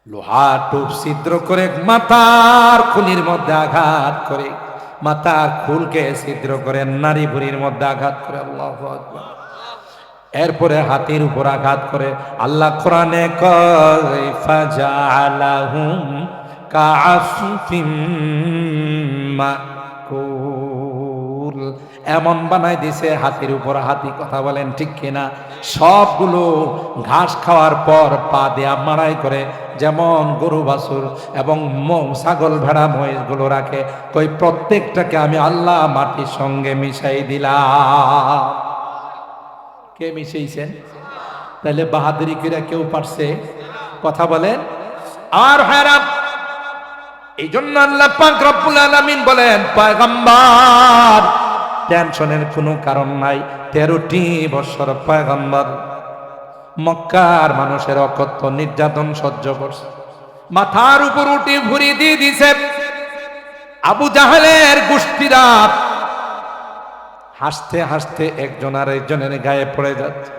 লোহার টুপ ছিদ্র করে মাথার খুলির মধ্যে আঘাত করে, মাথার খুলকে ছিদ্র করে নারী ভুঁড়ির মধ্যে আঘাত করে, আল্লাহু আকবার। এরপরে হাতির উপর আঘাত করে। আল্লাহ কোরআনে কয় ফাজআলাহুম কাআসফিম মাকুল, এমন বানাই দিছে হাতির উপর হাতি, কথা বলেন ঠিক কিনা? সবগুলো ঘাস খাওয়ার পর পা দেয়া মারাই করে, যেমন গরু বাছুর এবং ছাগল ভেড়া মহিষগুলো রাখে, কই প্রত্যেকটাকে আমি আল্লাহ মাটির সঙ্গে মিশাই দিলাম। কে মিশাইছেন? তাহলে বাহাদুরি করে কেউ পারছে? কথা বলেন। আর হারাম, এই জন্য আল্লাহ পাক রব্বুল আলামিন বলেন, পয়গম্বর টেনশনের কোনো কারণ নাই। 13টি বছর পয়গম্বর মক্কার মানুষের অকথ্য নির্যাতন সহ্য করছে, মাথার উপর উঠে ভুঁড়ি দিয়ে দিছে। আবু জাহেলের গোষ্ঠীরা হাসতে হাসতে একজন আর একজনের গায়ে পড়ে যাচ্ছে।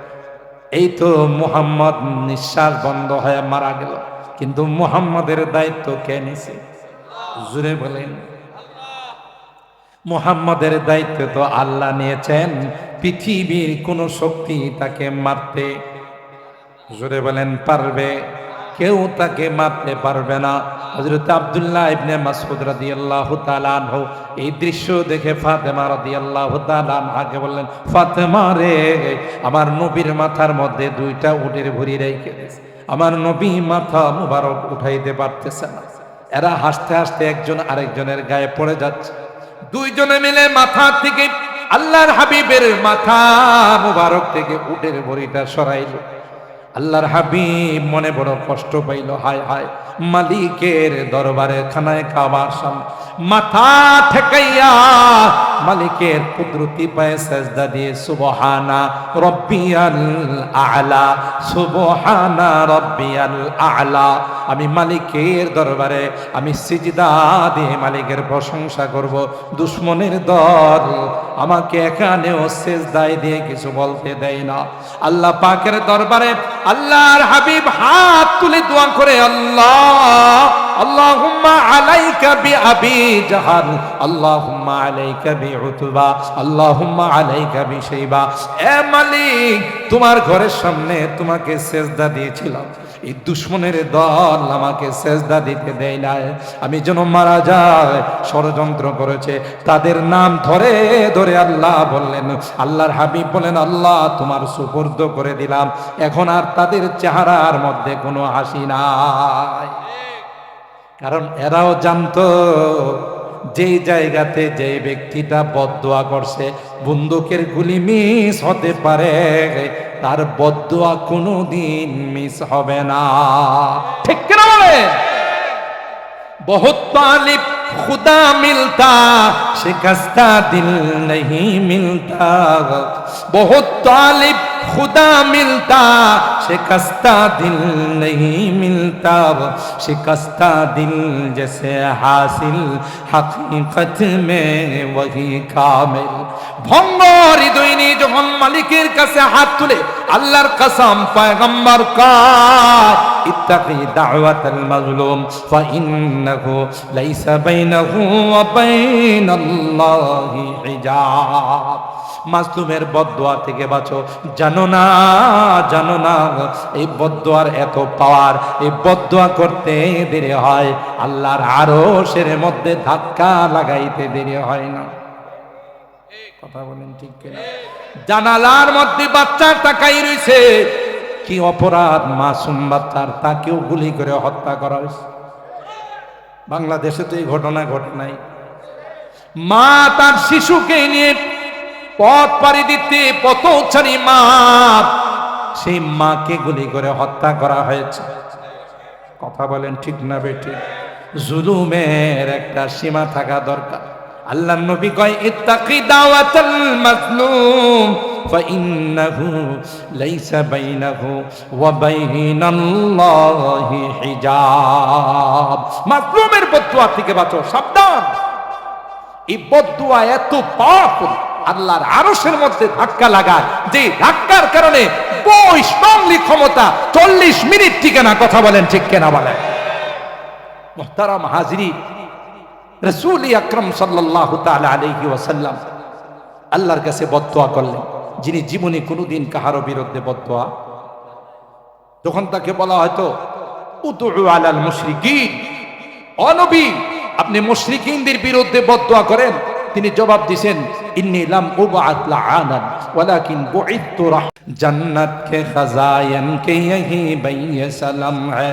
এই তো মুহাম্মদ নিঃশ্বাস বন্ধ হয়ে মারা গেল, কিন্তু মুহাম্মদের দায়িত্ব কে নিছে? জুড়ে বলেন। মুহাম্মদের দায়িত্ব তো আল্লাহ নিয়েছেন। পৃথিবীর কোন শক্তি তাকে মারতে, জুড়ে বলেন, পারবে? কেউ তাকে মারতে পারবে না। হযরত আব্দুল্লাহ ইবনে মাসউদ রাদিয়াল্লাহু তাআলা আনহু এই দৃশ্য দেখে ফাতেমা রাদিয়াল্লাহু তাআলা আনহাকে বললেন, ফাতেমা রে, আমার নবীর মাথার মধ্যে 2টা উটের ভুঁড়ি রেখে দিয়েছে, আমার নবী মাথা মুবারক উঠাইতে পারতেছে না। এরা হাসতে হাসতে একজন আরেকজনের গায়ে পড়ে যাচ্ছে। দুইজনে মিলে মাথা থেকে আল্লাহর হাবিবের মাথা মুবারক থেকে উটের ভুঁড়িটা সরাইল। আল্লাহর হাবিব মনে বড় কষ্ট পাইল, হায় হায়, মালিকের দরবারে খানায় কাবার সামনে মাথা ঠেকাইয়া মালিকের কুদরতি পায়ে সেজদা দিয়ে সুবহানা রব্বিয়াল আ'লা, সুবহানা রব্বিয়াল আ'লা, আমি মালিকের দরবারে আমি সিজদা দিয়ে মালিকের প্রশংসা করব। দুশ্মনের দল আমাকে এখানেও সেজদায় দিয়ে কিছু বলতে দেয় না। আল্লাহ পাকের দরবারে আল্লাহর হাবিব হাত তুলে দোয়া করে, আল্লাহ আল্লাহুম্মা আলাইকা বিআবি জাহাল, আল্লাহুম্মা আলাইকা বিউতবা, আল্লাহুম্মা আলাইকা বিশাইবা। এ মালিক, তোমার ঘরের সামনে তোমাকে সেজদা দিয়েছিলাম, এই দুশ্মনের দল আমাকে সেজদা দিতে দেয় না, আমি যেন মারা যায় ষড়যন্ত্র করেছে। তাদের নাম ধরে ধরে আল্লাহ বললেন, আল্লাহর হাবিব বলেন, আল্লাহ তোমার সুপুর্দ করে দিলাম, এখন আর তাদের চেহারার মধ্যে কোনো হাসি নাই। কারণ এরাও জানতো যেই জায়গাতে যে ব্যক্তিটা বদদোয়া করছে বন্দুকের গুলি মিস হতে পারে, তার বদদোয়া কোনোদিন মিস হবে না। ঠিক কিনা বলে? বহুত তালিব खुदा मिलता शिकस्ता दिल नहीं मिलता, बहुत तालिब खुदा मिलता शिकस्ता दिल नहीं मिलता, शिकस्ता दिल जैसे हासिल हकीकत में वही कामिल। ভঙ্গ হৃদয় নিয়ে যখন মালিকের কাছে হাত তুলে আল্লাহর কসম পয়গম্বর কা ইত্তাকি দাওয়াতাল মাজলুম ফাইন্নাহু লাইসা বাইনাহু ওয়া বাইনাল্লাহি হিজাব। মাজলুমের বদদোয়া থেকে বাঁচো। জানো না এই বদদোয়ার এত পাওয়ার, এই বদদোয়া করতে দেরি হয় আল্লাহর আরশের মধ্যে ধাক্কা লাগাইতে দেরি হয় না। কথা বলেন ঠিক কিনা? জানালার মধ্যে বাচ্চা তাকাই রইছে, কি অপরাধ, মাসুম বাচ্চার, তাকেও গুলি করে হত্যা করা হয়েছে। বাংলাদেশে তো এই ঘটনা ঘটে নাই। মা তার শিশুকে নিয়ে পথ পাড়ি দিতে পথচারী মা, সেই মাকে গুলি করে হত্যা করা হয়েছে। কথা বলেন ঠিক না বেঠিক? জুলুমের একটা সীমা থাকা দরকার। আল্লাহ নবী কয় ইত্তাকি দাওয়াতাল মাজলুম ফাইন্নাহু লাইসা বাইনাহু ওয়া বাইনাল্লাহি হিজাব। মাজলুমের বদদুয়া থেকে বাঁচো, সাবধান। এই বদদুয়া এত পাওয়ারফুল, আল্লাহর আরশের মধ্যে ধাক্কা লাগায়, যে ধাক্কার কারণে বৈষ্ণবলি ক্ষমতা 40 মিনিট টিকে না। কথা বলেন ঠিক কিনা বলেন? মুহতারাম হাজিরিন, রাসূল আকরাম সাল্লাল্লাহু তাআলা আলাইহি ওয়াসাল্লাম আল্লাহর কাছে বদদুয়া করলেন, যিনি জীবনে কোনোদিন কাহারো বিরুদ্ধে বদদুয়া, যখন তাকে বলা হয়তো উদউ আলাল মুশরিকিন, ও নবী আপনি মুশরিকিনদের বিরুদ্ধে বদদুয়া করেন, তিনি জবাব দিয়েছেন ইন্নী লাম উবআত লাআনান ওয়ালাকিন বুইতু রাহমাতান। जन्नत के खजायन के यही बे सलम है,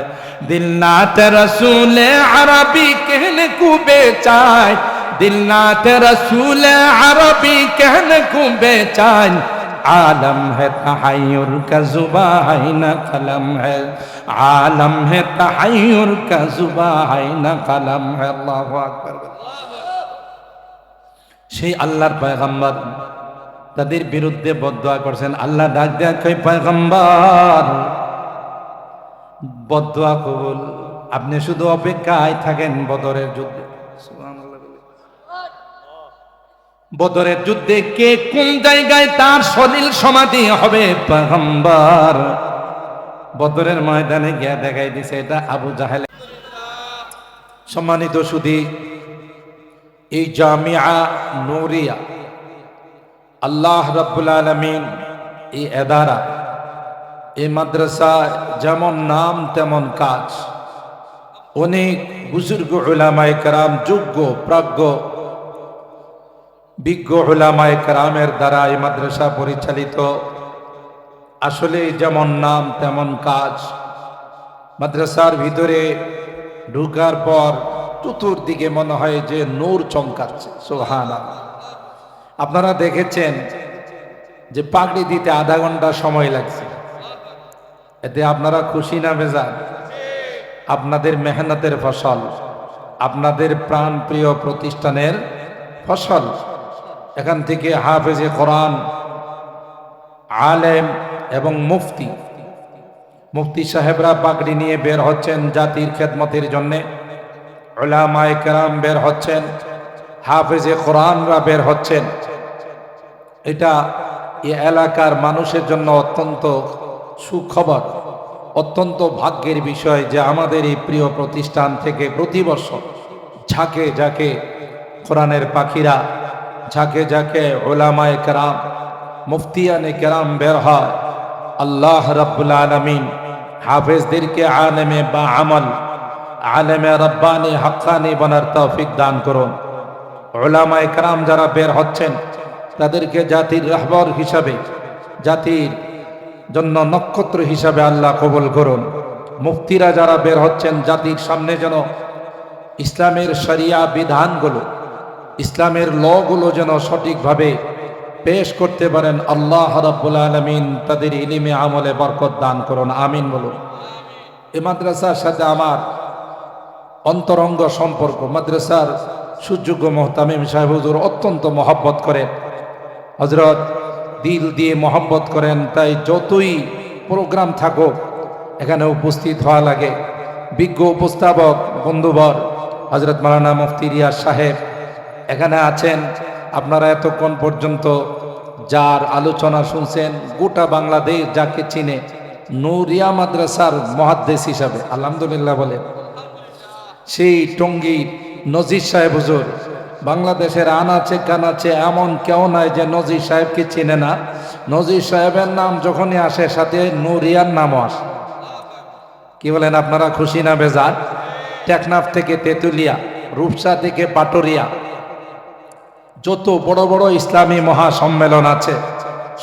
दिल नात रसूल अरबी कहने को बेचान, दिल नात रसूल अरबी कहने को बेचान, आलम है तहय्युर का जुबां है न कलम है, आलम है तहय्युर का जुबां है न कलम है। अल्लाहु আকবার। সেই আল্লাহর পয়গম্বর তাদের বিরুদ্ধে বদদুয়া করছেন। আল্লাহ ডাক দেয়া কই পয়গম্বর বদদুয়া কবুল, আপনি শুধু অপেক্ষায় থাকেন বদরের যুদ্ধে। সুবহানাল্লাহ। বদরের যুদ্ধে কে কোন জায়গায় তার সলিল সমাধি হবে পয়গম্বর বদরের ময়দানে গিয়া দেখাই দিছে, এটা আবু জাহেল। সম্মানিত সুধী, এই জামিয়া নূরিয়া আল্লাহ রাব্বুল আলামিন এই এদারা, এই মাদ্রাসা যেমন নাম তেমন কাজ। অনেক বুজুর্গ উলামায়ে কেরাম, যোগ্য প্রাজ্ঞ বিজ্ঞ উলামায়ে কেরামের দ্বারা এই মাদ্রাসা পরিচালিত। আসলে যেমন নাম তেমন কাজ। মাদ্রাসার ভিতরে ঢুকার পর চতুর্দিকে মনে হয় যে নূর চমকাচ্ছে। সুবহানাল্লাহ। আপনারা দেখেছেন যে পাগড়ি দিতে আধা ঘন্টা সময় লাগছে, এতে আপনারা খুশি না বেজার? আপনাদের মেহনতের ফসল, আপনাদের প্রাণ প্রিয় প্রতিষ্ঠানের ফসল। এখান থেকে হাফেজে কোরআন, আলেম এবং মুফতি সাহেবরা পাগড়ি নিয়ে বের হচ্ছেন জাতির খেদমতের জন্যে, উলামায়ে কেরাম বের হচ্ছেন, হাফেজে কোরআনরা বের হচ্ছেন। এটা এই এলাকার মানুষের জন্য অত্যন্ত সুখবর, অত্যন্ত ভাগ্যের বিষয় যে আমাদের এই প্রিয় প্রতিষ্ঠান থেকে প্রতি বছর ঝাঁকে ঝাঁকে কোরআনের পাখিরা, ঝাঁকে ঝাঁকে উলামায়ে কেরাম, মুফতিয়ানে কেরাম বের হয়। আল্লাহ রাব্বুল আলামিন হাফেজদেরকে আলেমে বা আমল, আলেমে রব্বানি হাক্কানি বানার তৌফিক দান করুন। উলামায়ে কেরাম যারা বের হচ্ছেন তাদেরকে জাতির রাহবার হিসাবে, জাতির জন্য নক্ষত্র হিসাবে আল্লাহ কবুল করুন। মুফতিরা যারা বের হচ্ছেন জাতির সামনে যেন ইসলামের শরিয়া বিধানগুলো, ইসলামের লগুলো যেন সঠিকভাবে পেশ করতে পারেন। আল্লাহ রাব্বুল আলামিন তাদের ইলমে আমলে বরকত দান করুন, আমিন বলুন। এই মাদ্রাসার সাথে আমার অন্তরঙ্গ সম্পর্ক। মাদ্রাসার সুযোগ্য মোহতামিম সাহেব হুজুর অত্যন্ত মহব্বত করেন, হযরত দিল দিয়ে মহব্বত করেন। তাই যতই প্রোগ্রাম থাকুক এখানে উপস্থিত হওয়া লাগে। বিজ্ঞ উপস্থাপক বন্ধুবর হযরত মাওলানা মুফতি রিয়াজ সাহেব এখানে আছেন। আপনারা এতক্ষণ পর্যন্ত যার আলোচনা শুনছেন, গোটা বাংলাদেশ যাকে চিনে নূরিয়া মাদ্রাসার মুহাদ্দিস হিসাবে, আলহামদুলিল্লাহ বলেন, সেই টঙ্গীর নজির সাহেব হুজুর। বাংলাদেশের আনাচে কানাচে এমন কেউ নাই যে নজির সাহেবকে চিনে না। নজির সাহেবের নাম যখনই আসে সাথে নূরিয়ার নামও আসে। কি বলেন আপনারা, খুশি না বেজার? টেকনাফ থেকে তেতুলিয়া, রূপসা থেকে পাটুরিয়া, যত বড় বড় ইসলামী মহাসম্মেলন আছে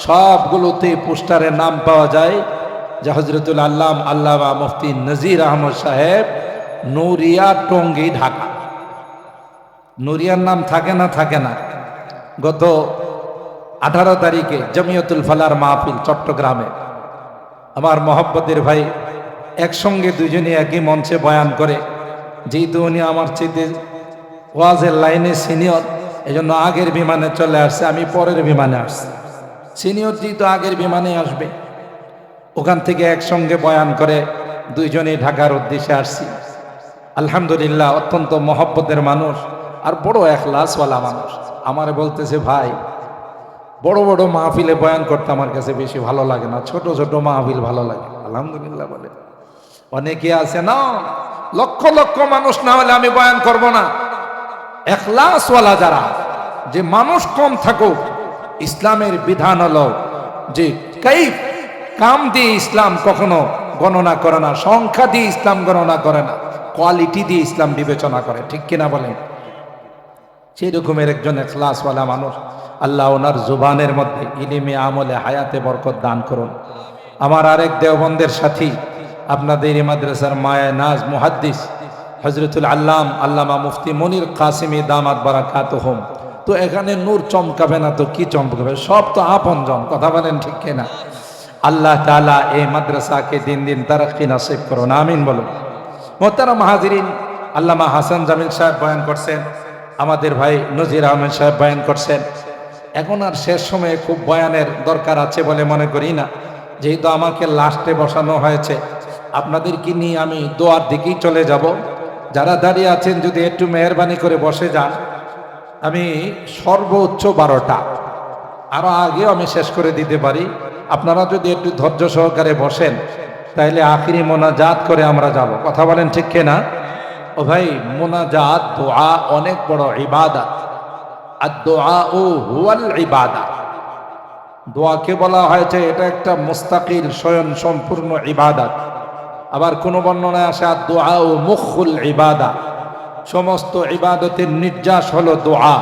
সবগুলোতে পোস্টারে নাম পাওয়া যায় যে হযরতুল আল্লামা মুফতি নজির আহমদ সাহেব, নূরিয়া, টঙ্গী, ঢাকা। নূরিয়ার নাম থাকে না? থাকে না। গত 18 তারিখে জমিয়তুল ফালার মাহফিল চট্টগ্রামে আমার মহব্বতের ভাই একসঙ্গে দুজনে একই মঞ্চে বয়ান করে যেহেতু উনি আমার চেয়ে ওয়াজের লাইনে সিনিয়র, এই জন্য আগের বিমানে চলে আসছে, আমি পরের বিমানে আসছি। সিনিয়র যেহেতু আগের বিমানে আসবে, ওখান থেকে একসঙ্গে বয়ান করে দুইজনেই ঢাকার উদ্দেশ্যে আসছি। আলহামদুলিল্লাহ, অত্যন্ত মহব্বতের মানুষ আর বড় এখলাসওয়ালা মানুষ। আমার বলতেছে, ভাই বড় বড় মাহফিলে বয়ান করতে আমার কাছে বেশি ভালো লাগে না, ছোট ছোট মাহফিল ভালো লাগে। আলহামদুলিল্লাহ বলে। অনেকে আছে না, লক্ষ লক্ষ মানুষ না হলে আমি বয়ান করব না। এখলাসওয়ালা যারা, যে মানুষ কম থাকুক, ইসলামের বিধান হলো যে কাইফ, কাম দিয়ে ইসলাম কখনো গণনা করে না, সংখ্যা দিয়ে ইসলাম গণনা করে না, কোয়ালিটি দিয়ে ইসলাম বিবেচনা করে। ঠিক কিনা বলেন? সেই রকমের একজন এখলাসওয়ালা মানুষ। আল্লাহ ওনার জুবানের মধ্যে ইলিমে আমলে হায়াতে বরকত দান করুন। আমার আরেক দেওবন্দের সাথী, আপনাদের এই মাদ্রাসার মায়া নাজ মুহাদ্দিস হযরতুল আল্লাম আল্লামা মুফতি মনির কাসিমি দামাত বারাকাতুহুম। তো এখানে নূর চমকাবে না তো কি চমকাবে? সব তো আপনজন। কথা বলেন ঠিক কিনা? আল্লাহ তাআলা এই মাদ্রাসাকে দিন দিন তারাক্কি নসিব করুন, আমিন বলুন। মোহতারাম হাজিরিন, আল্লামা হাসান জামিল সাহেব বয়ান করছেন, আমাদের ভাই নজির আহমেদ সাহেব বয়ান করছেন। এখন আর শেষ সময়ে খুব বয়ানের দরকার আছে বলে মনে করি না, যেহেতু আমাকে লাস্টে বসানো হয়েছে। আপনাদেরকে নিয়ে আমি দোয়ার দিকেই চলে যাব। যারা দাঁড়িয়ে আছেন যদি একটু মেহরবানি করে বসে যান। আমি সর্বোচ্চ 12টা, আরো আগেও আমি শেষ করে দিতে পারি। আপনারা যদি একটু ধৈর্য সহকারে বসেন, তাইলে আখিরি মোনাজাত করে আমরা যাব। কথা বলেন ঠিক কিনা? ও ভাই, মোনাজাত দোয়া অনেক বড় ইবাদত। আর দোয়া ও হুয়াল ইবাদা, দোয়াকে বলা হয়েছে এটা একটা মুস্তাকিল স্বয়ং সম্পূর্ণ ইবাদত। আবার কোন বর্ণনায় আসে দোয়া ও মুখুল ইবাদা, সমস্ত ইবাদতের নির্যাস হলো দোয়া।